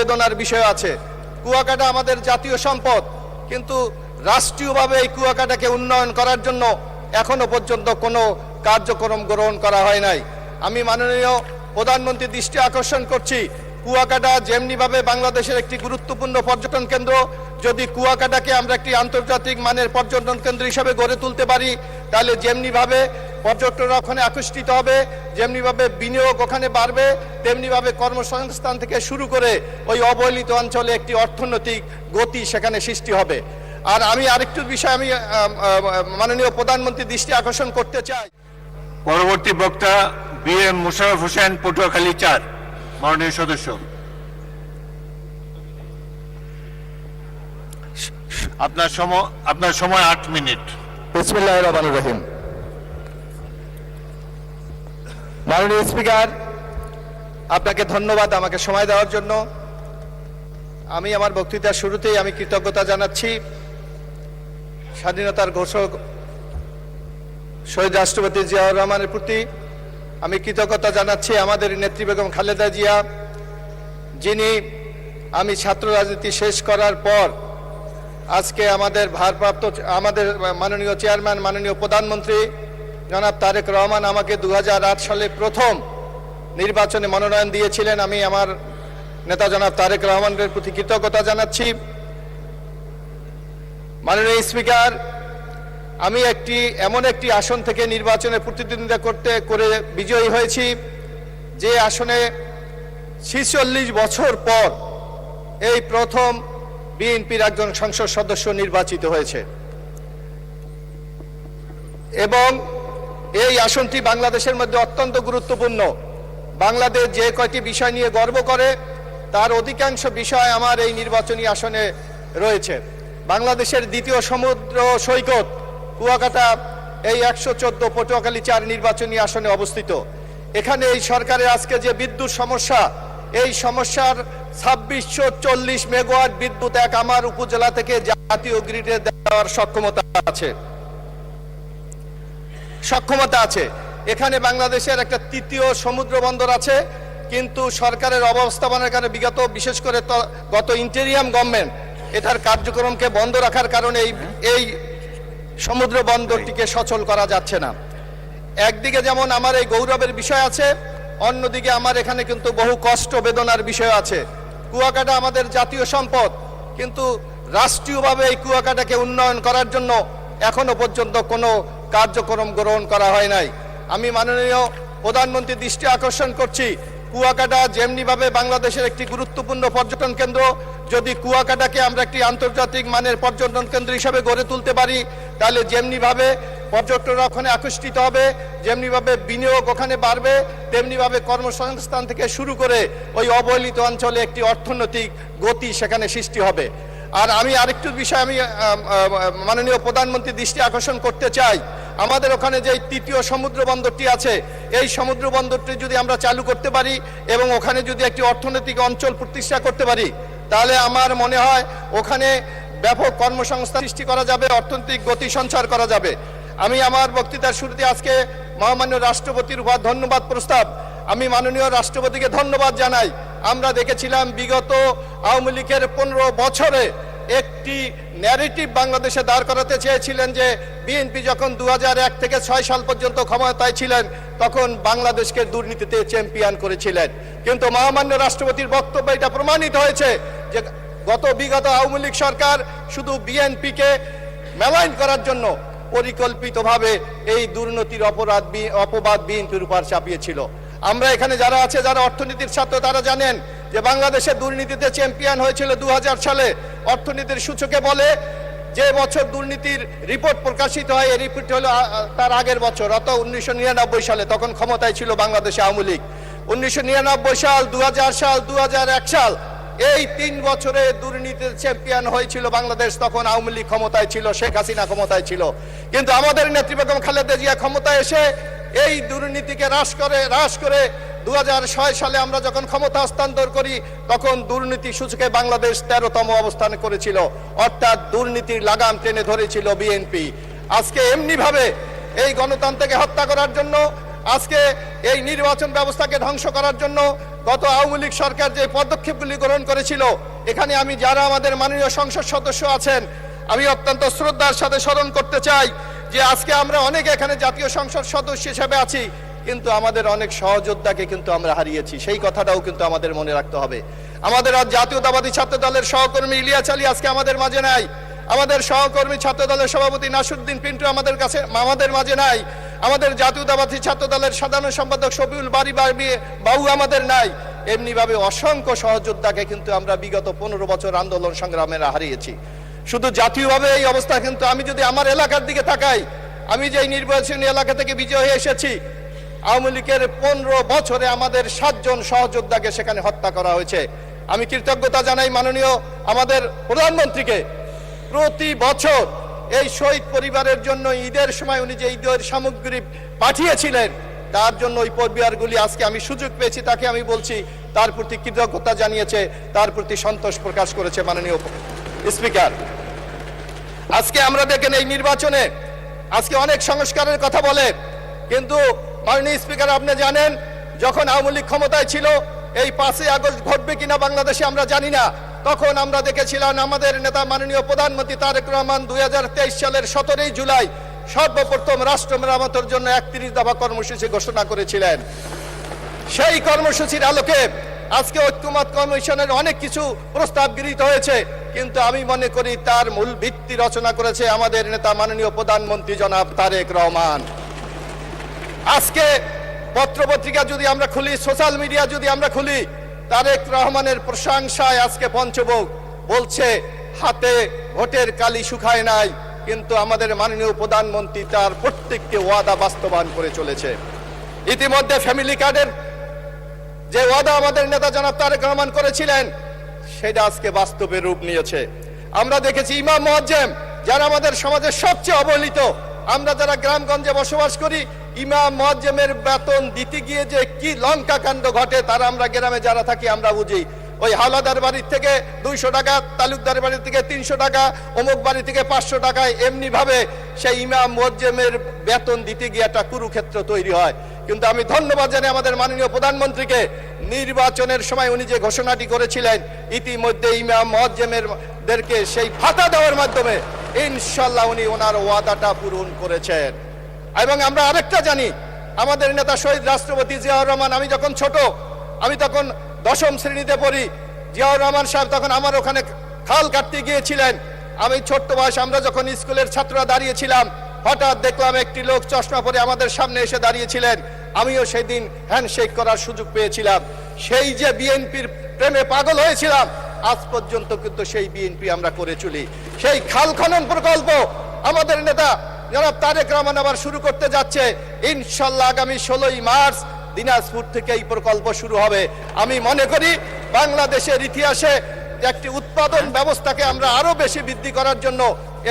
বেদনার বিষয় আছে। কুয়াকাটা আমাদের জাতীয় সম্পদ, কিন্তু রাষ্ট্রীয়ভাবে এই কুয়াকাটাকে উন্নয়ন করার জন্য এখনো পর্যন্ত কোনো কার্যক্রম গ্রহণ করা হয় নাই। আমি মাননীয় প্রধানমন্ত্রীর দৃষ্টি আকর্ষণ করছি, কুয়াকাটা যেমনিভাবে বাংলাদেশের একটি গুরুত্বপূর্ণ পর্যটন কেন্দ্র, যদি কুয়াকাটাকে আমরা একটি আন্তর্জাতিক মানের পর্যটন কেন্দ্র হিসাবে গড়ে তুলতে পারি, তাহলে যেমনিভাবে পর্যটকরা ওখানে আকর্ষিত হবে, যেমনিভাবে বিনিয়োগ ওখানে বাড়বে, তেমনিভাবে কর্মসংস্থান থেকে শুরু করে ওই অবহেলিত অঞ্চলে একটি অর্থনৈতিক গতি সেখানে সৃষ্টি হবে। আর আমি আরেকটু বিষয় আমি মাননীয় প্রধানমন্ত্রীর দৃষ্টি আকর্ষণ করতে চাই। পরবর্তী বক্তা BM মোশাররফ হোসেন, পটুয়াখালী 4, মাননীয় সদস্য। আপনার সময় 8 মিনিট। বিসমিল্লাহির রহমানির রহিম। মাননীয় স্পিকার, আপনাকে ধন্যবাদ আমাকে সময় দেওয়ার জন্য। আমি আমার বক্তৃতার শুরুতেই আমি কৃতজ্ঞতা জানাচ্ছি স্বাধীনতার ঘোষক শহীদ রাষ্ট্রপতি জিয়াউর রহমানের প্রতি। আমি কৃতজ্ঞতা জানাচ্ছি আমাদের নেত্রী বেগম খালেদা জিয়া, যিনি আমি ছাত্র রাজনীতি শেষ করার পর আজকে আমাদের ভারপ্রাপ্ত মাননীয় চেয়ারম্যান, মাননীয় প্রধানমন্ত্রী জনাব তারেক রহমান আমাকে 2008 সালে প্রথম নির্বাচনে মনোনয়ন দিয়েছিলেন। আমি আমার নেতা জনাব তারেক রহমানের প্রতি কৃতজ্ঞতা জানাচ্ছি। মাননীয় স্পিকার, আমি এমন একটি আসন থেকে নির্বাচনে প্রতিদ্বন্দ্বিতা করে বিজয়ী হয়েছি, যে আসনে 46 বছর পর এই প্রথম বিএনপির একজন সংসদ সদস্য নির্বাচিত হয়েছে, এবং এই আসনটি বাংলাদেশের মধ্যে অত্যন্ত গুরুত্বপূর্ণ। বাংলাদেশ যে কয়টি বিষয় নিয়ে গর্ব করে তার অধিকাংশ বিষয় আমার এই নির্বাচনী আসনে রয়েছে। বাংলাদেশের দ্বিতীয় সমুদ্র সৈকত কুয়াকাটা এই 114 পটুয়াখালী 4 নির্বাচনী আসনে অবস্থিত। এখানে এই সরকারের আজকে যে বিদ্যুৎ সমস্যা, এই সমস্যার 2640 মেগাওয়াট বিদ্যুৎ আমার উপজেলা থেকে জাতীয় গ্রিডে দেওয়ার সক্ষমতা আছে। এখানে বাংলাদেশের একটা তৃতীয় সমুদ্র বন্দর আছে, কিন্তু সরকারের অব্যবস্থাপনার কারণে বিশেষ করে গত ইন্টেরিয়াম গভর্নমেন্ট এটার কার্যক্রমকে বন্ধ রাখার কারণে এই সমুদ্র বন্দরটিকে সচল করা যাচ্ছে না। একদিকে যেমন আমার এই গৌরবের বিষয় আছে, অন্যদিকে আমার এখানে কিন্তু বহু কষ্ট বেদনার বিষয় আছে। কুয়াকাটা আমাদের জাতীয় সম্পদ, কিন্তু রাষ্ট্রীয়ভাবে এই কুয়াকাটাকে উন্নয়ন করার জন্য এখনো পর্যন্ত কোনো কার্যক্রম গ্রহণ করা হয় নাই। আমি মাননীয় প্রধানমন্ত্রীর দৃষ্টি আকর্ষণ করছি, কুয়াকাটা যেমনিভাবে বাংলাদেশের একটি গুরুত্বপূর্ণ পর্যটন কেন্দ্র, যদি কুয়াকাটাকে আমরা একটি আন্তর্জাতিক মানের পর্যটন কেন্দ্র হিসাবে গড়ে তুলতে পারি, তাহলে যেমনিভাবে পর্যটকরা ওখানে আকর্ষিত হবে, যেমনিভাবে বিনিয়োগ ওখানে বাড়বে, তেমনিভাবে কর্মসংস্থান থেকে শুরু করে ওই অবহেলিত অঞ্চলে একটি অর্থনৈতিক গতি সেখানে সৃষ্টি হবে। আর আমি আরেকটু বিষয় আমি মাননীয় প্রধানমন্ত্রীর দৃষ্টি আকর্ষণ করতে চাই, আমাদের ওখানে যে তৃতীয় সমুদ্র বন্দরটি আছে, এই সমুদ্র বন্দরটি যদি আমরা চালু করতে পারি এবং ওখানে যদি একটি অর্থনৈতিক অঞ্চল প্রতিষ্ঠা করতে পারি, তাহলে আমার মনে হয় ওখানে ব্যাপক কর্মসংস্থান সৃষ্টি করা যাবে, অর্থনৈতিক গতি সঞ্চার করা যাবে। আমি আমার বক্তৃতার শুরুতে আজকে মহামান্য রাষ্ট্রপতির উপর ধন্যবাদ প্রস্তাব, আমি মাননীয় রাষ্ট্রপতিকে ধন্যবাদ জানাই। আমরা দেখেছিলাম বিগত আওয়ামী লীগের 15 বছরে একটি ন্যারেটিভ বাংলাদেশে দাঁড় করাতে চেয়েছিলেন যে বিএনপি যখন 2001 থেকে 6 সাল পর্যন্ত ক্ষমতায় ছিলেন তখন বাংলাদেশকে দুর্নীতিতে চ্যাম্পিয়ন করেছিলেন, কিন্তু মহামান্য রাষ্ট্রপতির বক্তব্য এটা প্রমাণিত হয়েছে যে বিগত আওয়ামী লীগ সরকার শুধু বিএনপিকে মেলাইন করার জন্য পরিকল্পিতভাবে এই দুর্নীতির অপবাদ বিএনপির উপর চাপিয়েছিল। আমরা এখানে যারা আছে, যারা অর্থনীতির ছাত্র, তারা জানেন যে বাংলাদেশে দুর্নীতিতে চ্যাম্পিয়ন হয়েছিল 2000 সালে। অর্থনীতির সূচকে বলে যে বছর দুর্নীতির রিপোর্ট প্রকাশিত হয়, এই রিপোর্ট হলো তার আগের বছর, অর্থাৎ 1999 সালে, তখন ক্ষমতায় ছিল বাংলাদেশে আওয়ামী লীগ। 1999 সাল, 2000 সাল, 2001 সাল, এই 3 বছরে দুর্নীতির চ্যাম্পিয়ন হয়েছিল বাংলাদেশ। তখন আওয়ামী লীগ ক্ষমতায় ছিল, শেখ হাসিনা ক্ষমতায় ছিল, কিন্তু আমাদের নেত্রী বেগম খালেদা জিয়া ক্ষমতায় এসে এই দুর্নীতিকে হ্রাস করে 2006 সালে আমরা যখন ক্ষমতা হস্তান্তর করি, তখন দুর্নীতি সূচকে বাংলাদেশ 13তম অবস্থানে করেছিল, অর্থাৎ দুর্নীতির লাগাম টেনে ধরেছিল বিএনপি। আজকে এমনিভাবে এই গণতন্ত্রকে হত্যা করার জন্য, আজকে এই নির্বাচন ব্যবস্থাকে ধ্বংস করার জন্য গত আওয়ামী লীগ সরকার যে পদক্ষেপগুলি গ্রহণ করেছিল, এখানে আমি যারা আমাদের মাননীয় সংসদ সদস্য আছেন আমি অত্যন্ত শ্রদ্ধার সাথে স্মরণ করতে চাই যে আজকে আমরা অনেকে এখানে জাতীয় সংসদ সদস্য হিসেবে আছি, কিন্তু আমাদের অনেক সহযোদ্ধাকে কিন্তু আমরা হারিয়েছি। সেই কথাটাও কিন্তু আমাদের মনে রাখতে হবে। আমাদের আজ জাতীয়তাবাদী ছাত্র দলের সহকর্মী ইলিয়াস আলী আজকে আমাদের মাঝে নাই, আমাদের সহকর্মী ছাত্র দলের সভাপতি নাসিরউদ্দিন পিন্টু আমাদের মাঝে নাই, আমাদের জাতীয়তাবাদী ছাত্র দলের সাধারণ সম্পাদক শফিউল বারী বাবু আমাদের নাই। এমনিভাবে অসংখ্য সহযোদ্ধাকে কিন্তু আমরা বিগত 15 বছর আন্দোলন সংগ্রামে হারিয়েছি। শুধু জাতীয়ভাবে এই অবস্থা, কিন্তু আমি যদি আমার এলাকার দিকে তাকাই, আমি যে নির্বাচনী এলাকা থেকে বিজয় হয়ে এসেছি, আওয়ামী লীগের 15 বছরে আমাদের 7 জন সহযোদ্ধাকে সেখানে হত্যা করা হয়েছে। আমি কৃতজ্ঞতা জানাই মাননীয় আমাদের প্রধানমন্ত্রীকে, প্রতি বছর এই শহীদ পরিবারের জন্য ঈদের সময় উনি যে ঈদের সামগ্রী পাঠিয়েছিলেন, তার জন্য ওই পরিবারগুলি আজকে আমি সুযোগ পেয়েছি, তাকে আমি বলছি তার প্রতি কৃতজ্ঞতা জানিয়েছে, তার প্রতি সন্তোষ প্রকাশ করেছে মাননীয় স্পিকার। আজকে আমরা দেখেন এই নির্বাচনে আজকে অনেক সংস্কারের কথা বলে, কিন্তু মাননীয় স্পিকার আপনি জানেন যখন আওয়ামী লীগ ক্ষমতায় ছিল এই 5ই আগস্ট ঘটবে কিনা বাংলাদেশে আমরা জানি না। তখন আমরা দেখেছিলাম আমাদের নেতা মাননীয় প্রধানমন্ত্রী তারেক রহমান 2023 সালের 17 জুলাই সর্বপ্রথম রাষ্ট্র মেরামতের জন্য 31 দফা কর্মসূচি ঘোষণা করেছিলেন। সেই কর্মসূচির আলোকে আজকে ঐক্যমত কমিশনের অনেক কিছু প্রস্তাব গৃহীত হয়েছে, কিন্তু আমি মনে করি তার মূল ভিত্তি রচনা করেছে আমাদের নেতা মাননীয় প্রধানমন্ত্রী জনাব তারেক রহমান। আজকে পত্রপত্রিকা যদি আমরা খুলি, সোশ্যাল মিডিয়া যদি আমরা খুলি, তারেক রহমানের প্রশংসায় আজকে পঞ্চমুখ বলছে হাতে ভোটের কালি শুকায় নাই, কিন্তু আমাদের মাননীয় প্রধানমন্ত্রী তার প্রত্যেকটি ওয়াদা বাস্তবায়ন করে চলেছে। ইতিমধ্যে ফ্যামিলি কার্ডের যে ওয়াদা আমাদের নেতা জনাব তারেক রহমান করেছিলেন, সেটা আজকে বাস্তবে রূপ নিয়েছে। আমরা দেখেছি ইমাম মুয়াজ্জেম যারা আমাদের সমাজের সবচেয়ে অবহেলিত, আমরা যারা গ্রামগঞ্জে বসবাস করি, ইমাম মুয়াজ্জেমের বেতন দিতে গিয়ে যে কি লঙ্কা কাণ্ড ঘটে তারা আমরা গ্রামে যারা থাকি আমরা বুঝি। ওই হাওলাদার বাড়ির থেকে 200 টাকা, তালুকদার বাড়ি থেকে 300 টাকা, অমুক বাড়ি থেকে 500 টাকায় এমনি ভাবে সেই ইমাম মুয়াজ্জেমের বেতন দিতে গিয়ে একটা কুরুক্ষেত্র তৈরি হয়। কিন্তু আমি ধন্যবাদ জানাই আমাদের মাননীয় প্রধানমন্ত্রীকে, নির্বাচনের সময় উনি যে ঘোষণাটি করেছিলেন ইতিমধ্যে ইমাম মুয়াজ্জেমদেরকে সেই ভাতা দেওয়ার মাধ্যমে ইনশাল্লাহ উনি ওনার ওয়াদাটা পূরণ করেছেন। এবং আমরা আরেকটা জানি, আমাদের নেতা শহীদ রাষ্ট্রপতি জিয়াউর রহমান, আমি যখন ছোট, আমি তখন 10ম শ্রেণীতে পড়ি, জিয়াউর রহমান সাহেব তখন আমার ওখানে খাল কাটতে গিয়েছিলেন। আমি ছোট্ট বয়স, আমরা যখন স্কুলের ছাত্ররা দাঁড়িয়েছিলাম, হঠাৎ দেখলাম একটি লোক চশমা পরে আমাদের সামনে এসে দাঁড়িয়েছিলেন। আমিও সেই দিন হ্যান্ডশেক করার সুযোগ পেয়েছিলাম। সেই যে বিএনপির প্রেমে পাগল হয়েছিলাম, আজ পর্যন্ত কিন্তু সেই বিএনপি আমরা করে চলি। সেই খাল খনন প্রকল্প আমাদের নেতা জনাব তারেক রহমান আবার শুরু করতে যাচ্ছে। ইনশাল্লাহ আগামী 16ই মার্চ দিনাজপুর থেকে এই প্রকল্প শুরু হবে। আমি মনে করি বাংলাদেশের ইতিহাসে একটি উৎপাদন ব্যবস্থাকে আমরা আরো বেশি বৃদ্ধি করার জন্য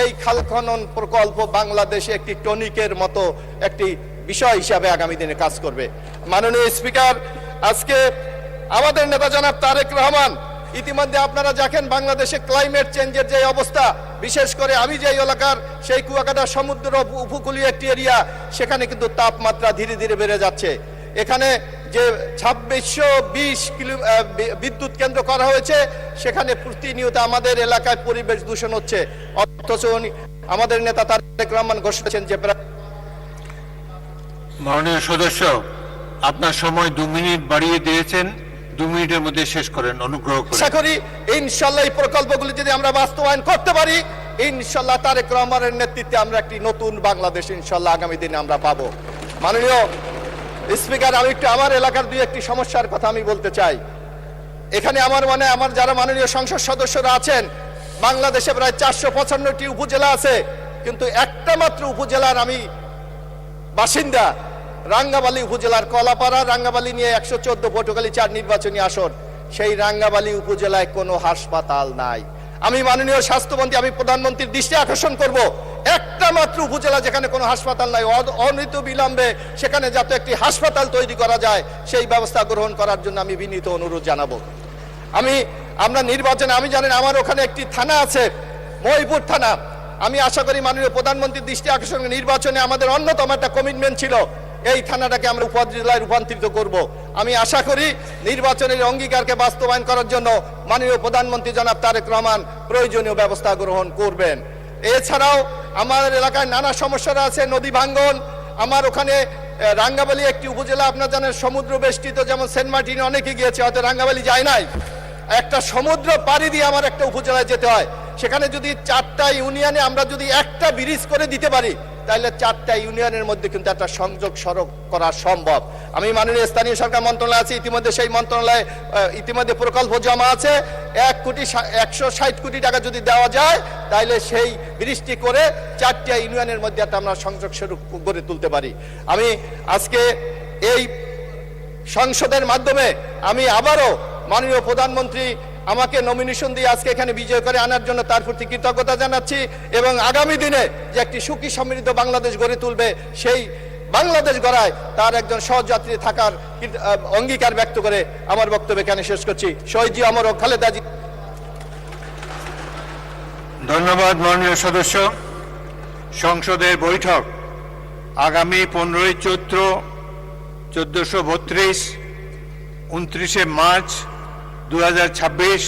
এই খাল খনন প্রকল্প বাংলাদেশে একটি টনিকের মতো একটি বিষয় হিসাবে আগামী দিনে কাজ করবে। মাননীয় স্পিকার, আজকে আমাদের নেতা জনাব তারেক রহমান, ইতিমধ্যে আপনারা দেখেন বাংলাদেশে ক্লাইমেট চেঞ্জের যে অবস্থা, বিশেষ করে আমি যে এলাকার সেই কুয়াকাটা সমুদ্র উপকূলীয় একটি এরিয়া, সেখানে কিন্তু তাপমাত্রা ধীরে ধীরে বেড়ে যাচ্ছে। এখানে যে 2620 বিদ্যুৎ কেন্দ্র করা হয়েছে, সেখানে প্রতিনিয়ত আমাদের এলাকায় পরিবেশ দূষণ হচ্ছে, অথচ আমাদের নেতা তারেক রহমান ঘোষণা করেছেন যে মাননীয় সদস্য আপনার সময় 2 মিনিট বাড়িয়ে দিয়েছেন, 2 মিনিটের মধ্যে শেষ করেন অনুগ্রহ করে। আশা করি ইনশাল্লাহ এই প্রকল্পগুলি যদি আমরা বাস্তবায়ন করতে পারি, ইনশাল্লাহ তারেক রহমানের নেতৃত্বে আমরা একটি নতুন বাংলাদেশ ইনশাল্লাহ আগামী দিনে আমরা পাবো। মাননীয় স্পিকার, আমি একটু আমার এলাকার 2-1টি সমস্যার কথা আমি বলতে চাই। এখানে আমার যারা মাননীয় সংসদ সদস্যরা আছেন, বাংলাদেশে প্রায় 455টি উপজেলা আছে, কিন্তু একটা মাত্র উপজেলার আমি বাসিন্দা, রাঙ্গাবালী উপজেলার কলাপাড়া রাঙ্গাবালী নিয়ে 114 পটুয়াখালী 4 নির্বাচনী আসন। সেই রাঙ্গাবালী উপজেলায় কোনো হাসপাতাল নাই। আমি মাননীয় স্বাস্থ্যমন্ত্রী, আমি প্রধানমন্ত্রীর দৃষ্টি আকর্ষণ করব, একটা মাত্র উপজেলা যেখানে কোনো হাসপাতাল নাই, অনিত বিলম্বে সেখানে যাতে একটি হাসপাতাল তৈরি করা যায় সেই ব্যবস্থা গ্রহণ করার জন্য আমি বিনীত অনুরোধ জানাবো। আমরা নির্বাচনে, আমি জানেন আমার ওখানে একটি থানা আছে, মহিপুর থানা। আমি আশা করি মাননীয় প্রধানমন্ত্রীর দৃষ্টি আকর্ষণ, নির্বাচনে আমাদের অন্যতম একটা কমিটমেন্ট ছিল এই থানাটাকে আমরা উপজেলায় রূপান্তরিত করব। আমি আশা করি নির্বাচনের অঙ্গীকারকে বাস্তবায়ন করার জন্য মাননীয় প্রধানমন্ত্রী জনাব তারেক রহমান প্রয়োজনীয় ব্যবস্থা গ্রহণ করবেন। এছাড়াও আমাদের এলাকায় নানা সমস্যা আছে, নদী ভাঙ্গন। আমার ওখানে রাঙ্গাবালী একটি উপজেলা, আপনার জানেন সমুদ্র বেষ্টিত, যেমন সেন্ট মার্টিনে অনেকে গিয়েছে, হয়তো রাঙ্গাবালী যায় নাই। একটা সমুদ্র পাড়ি দিয়ে আমার একটা উপজেলায় যেতে হয়, সেখানে যদি 4টা ইউনিয়নে আমরা যদি একটা ব্রিজ করে দিতে পারি, তাহলে 4টা ইউনিয়নের মধ্যে কিন্তু একটা সংযোগ সড়ক করা সম্ভব। আমি মাননীয় স্থানীয় সরকার মন্ত্রণালয় আছে, ইতিমধ্যে সেই মন্ত্রণালয়ে ইতিমধ্যে প্রকল্প জমা আছে। 1,60 কোটি টাকা যদি দেওয়া যায়, তাহলে সেই ব্রিজটি করে 4টা ইউনিয়নের মধ্যে একটা আমরা সংযোগ সড়ক গড়ে তুলতে পারি। আমি আজকে এই সংসদের মাধ্যমে আমি আবারও মাননীয় প্রধানমন্ত্রী আমাকে নমিনেশন দিয়ে আজকে এখানে বিজয় করে আনার জন্য তার প্রতি কৃতজ্ঞতা জানাচ্ছি, এবং আগামী দিনে যে একটি সুখী সমৃদ্ধ বাংলাদেশ গড়ে তুলবে, সেই বাংলাদেশ গড়ায় তার একজন সহযাত্রী থাকার অঙ্গীকার ব্যক্ত করে আমার বক্তব্য এখানে শেষ করছি। শহীদ জি অমর ও খালেদা জি। ধন্যবাদ মাননীয় সদস্য। সংসদের বৈঠক আগামী 15ই চৈত্র 1432, 29শে মার্চ 2026